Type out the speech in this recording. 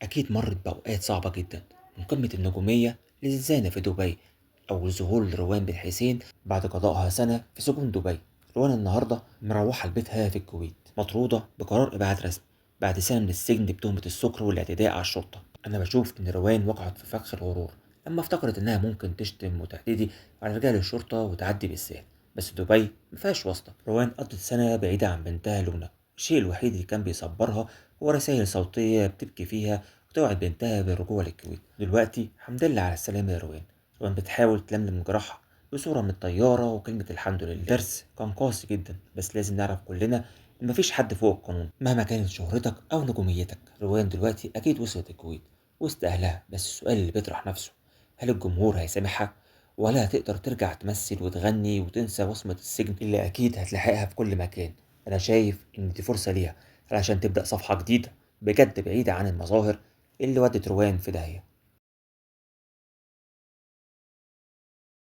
أكيد مرت بأوقات صعبة جدا، من قمة النجومية للزينة في دبي، أو ظهور روان بن حسين بعد قضائها سنة في سجون دبي. روان النهاردة مروحة لبيتها في الكويت، مطرودة بقرار إبعاد رسمي بعد سنة من السجن بتهمة السكر والاعتداء على الشرطة. أنا بشوف إن روان وقعت في فخ الغرور لما افتكرت إنها ممكن تشتم وتعتدي على رجال الشرطة وتعدي بالسهل، بس دبي مفيهاش واسطة. روان قضت سنة بعيدة عن بنتها لونا، الشيء الوحيد اللي كان بيصبرها هو رسائل صوتية بتبكي فيها وتوعد بنتها بالرجوع للكويت. دلوقتي الحمد لله على السلامة يا روان. روان بتحاول تلملم جراحها بصورة من الطيارة وكلمة الحمد لله. الدرس كان قاسي جدا، بس لازم نعرف كلنا إن مفيش حد فوق القانون مهما كانت شهرتك أو نجوميتك. روان دلوقتي أكيد وصلت الكويت وسط أهلها، بس السؤال اللي بيطرح نفسه، هل الجمهور هيسامحها؟ ولا هتقدر ترجع تمثل وتغني وتنسى وصمة السجن اللي أكيد هتلاحقها في كل مكان؟ أنا شايف إن دي فرصة ليها علشان تبدأ صفحة جديدة بجد بعيدة عن المظاهر اللي ودت روان في داهية.